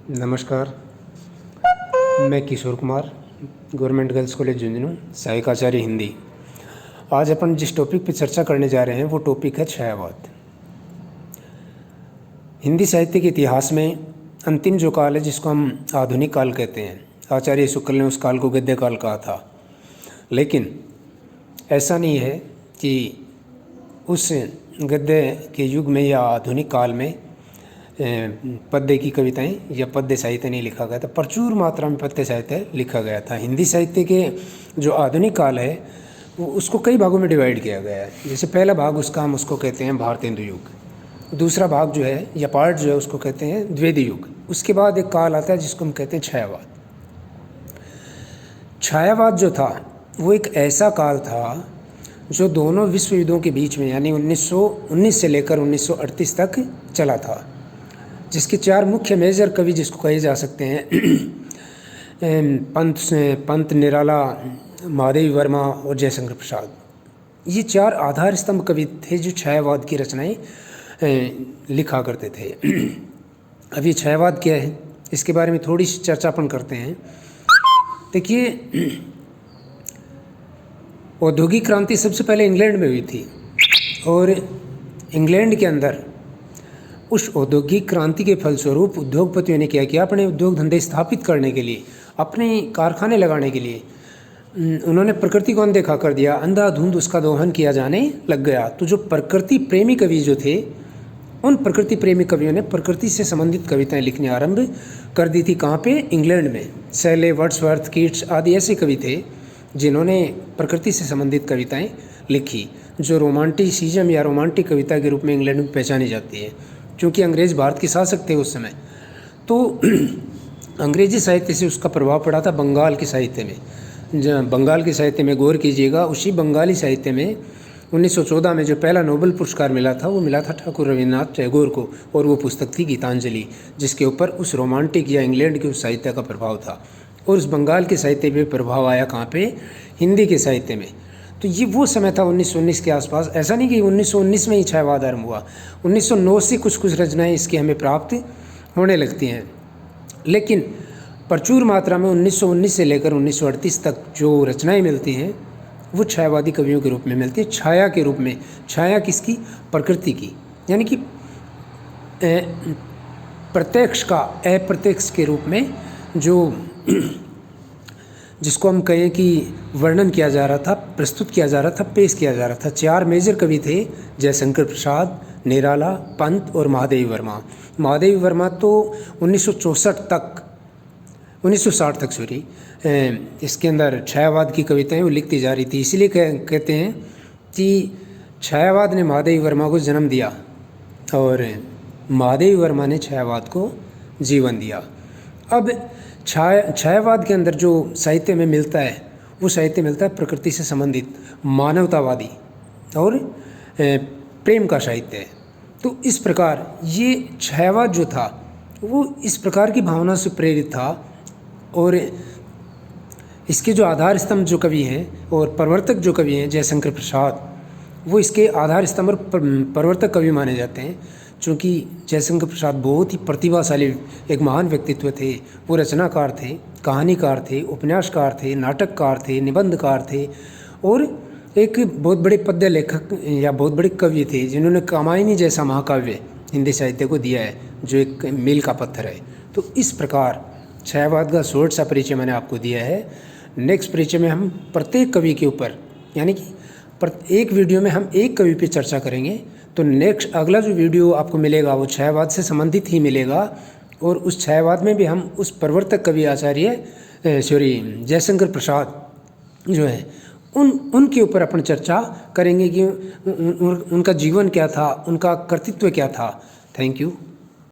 नमस्कार, मैं Kishore Kumar, government girls college Jhunjhunu, सहायक आचार्य हिंदी। आज अपन जिस टॉपिक पर चर्चा करने जा रहे हैं वो टॉपिक है छायावाद। हिंदी साहित्य के इतिहास में अंतिम जो काल है जिसको हम आधुनिक काल कहते हैं, आचार्य शुक्ल ने उस काल को गद्य काल कहा था। लेकिन ऐसा नहीं है कि उस गद्य के युग में या आधुनिक काल में पद्य की कविताएं या पद्य साहित्य नहीं लिखा गया था। प्रचुर मात्रा में पद्य साहित्य लिखा गया था। हिंदी साहित्य के जो आधुनिक काल है वो उसको कई भागों में डिवाइड किया गया है। जैसे पहला भाग उसका हम उसको कहते हैं भारतेंदु युग, दूसरा भाग जो है या पार्ट जो है उसको कहते हैं द्विवेदी युग। उसके बाद एक काल आता है जिसको हम कहते हैं छायावाद। छायावाद जो था वो एक ऐसा काल था जो दोनों विश्व युद्धों के बीच में यानी 1919 से लेकर 1938 तक चला था, जिसके चार मुख्य मेजर कवि जिसको कहे जा सकते हैं पंत, निराला, महादेवी वर्मा और जयशंकर प्रसाद। ये चार आधार स्तंभ कवि थे जो छायावाद की रचनाएं लिखा करते थे। अब ये छायावाद क्या है इसके बारे में थोड़ी सी चर्चा अपन करते हैं। देखिए, औद्योगिक क्रांति सबसे पहले इंग्लैंड में हुई थी और इंग्लैंड के अंदर उस औद्योगिक क्रांति के फलस्वरूप उद्योगपतियों ने क्या किया, अपने उद्योग धंधे स्थापित करने के लिए, अपने कारखाने लगाने के लिए उन्होंने प्रकृति को अनदेखा कर दिया, अंधाधुंध उसका दोहन किया जाने लग गया। तो जो प्रकृति प्रेमी कवि जो थे, उन प्रकृति प्रेमी कवियों ने प्रकृति से संबंधित कविताएं लिखनी आरंभ कर दी थी। कहाँ पे? इंग्लैंड में। शैले, वर्ड्सवर्थ, कीट्स आदि ऐसे कवि थे जिन्होंने प्रकृति से संबंधित कविताएं लिखी, जो रोमांटिसिज्म या रोमांटिक कविता के रूप में इंग्लैंड में पहचानी जाती है। क्योंकि अंग्रेज भारत के शासक थे उस समय, तो अंग्रेजी साहित्य से उसका प्रभाव पड़ा था बंगाल के साहित्य में। बंगाल के साहित्य में गौर कीजिएगा, उसी बंगाली साहित्य में 1914 में जो पहला नोबेल पुरस्कार मिला था वो मिला था ठाकुर रविन्द्रनाथ टैगोर को, और वो पुस्तक थी गीतांजलि, जिसके ऊपर उस रोमांटिक या इंग्लैंड के उस साहित्य का प्रभाव था। और उस बंगाल के साहित्य पे प्रभाव आया कहाँ पे? हिंदी के साहित्य में। तो ये वो समय था 1919 के आसपास। ऐसा नहीं कि 1919 में ही छायावाद आरंभ हुआ, 1909 से कुछ रचनाएं इसकी हमें प्राप्त होने लगती हैं। लेकिन प्रचुर मात्रा में 1919 से लेकर 1938 तक जो रचनाएं मिलती हैं वो छायावादी कवियों के रूप में मिलती है, छाया के रूप में। छाया किसकी? प्रकृति की, यानी कि प्रत्यक्ष का अप्रत्यक्ष के रूप में जो जिसको हम कहें कि वर्णन किया जा रहा था, प्रस्तुत किया जा रहा था, पेश किया जा रहा था। चार मेजर कवि थे, जयशंकर प्रसाद, निराला, पंत और महादेवी वर्मा। महादेवी वर्मा तो 1960 तक इसके अंदर छायावाद की कविताएं वो लिखती जा रही थी। इसीलिए कहते हैं कि छायावाद ने महादेवी वर्मा को जन्म दिया और महादेवी वर्मा ने छायावाद को जीवन दिया। अब छायावाद के अंदर जो साहित्य में मिलता है वो साहित्य मिलता है प्रकृति से संबंधित, मानवतावादी और प्रेम का साहित्य है। तो इस प्रकार ये छायावाद जो था वो इस प्रकार की भावना से प्रेरित था, और इसके जो आधार स्तंभ जो कवि हैं और प्रवर्तक जो कवि हैं जयशंकर प्रसाद, वो इसके आधार स्तंभ और प्रवर्तक कवि माने जाते हैं। चूँकि जयशंकर प्रसाद बहुत ही प्रतिभाशाली एक महान व्यक्तित्व थे। वो रचनाकार थे, कहानीकार थे, उपन्यासकार थे, नाटककार थे, निबंधकार थे और एक बहुत बड़े पद्य लेखक या बहुत बड़े कवि थे जिन्होंने कामायनी जैसा महाकाव्य हिंदी साहित्य को दिया है, जो एक मील का पत्थर है। तो इस प्रकार छायावाद का शॉर्ट सा परिचय मैंने आपको दिया है। नेक्स्ट परिचय में हम प्रत्येक कवि के ऊपर, यानी कि एक वीडियो में हम एक कवि पे चर्चा करेंगे। तो नेक्स्ट अगला जो वीडियो आपको मिलेगा वो छायावाद से संबंधित ही मिलेगा, और उस छायावाद में भी हम उस प्रवर्तक कवि आचार्य जयशंकर प्रसाद जो है उनके ऊपर अपन चर्चा करेंगे कि उनका जीवन क्या था, उनका कर्तृत्व क्या था। Thank you.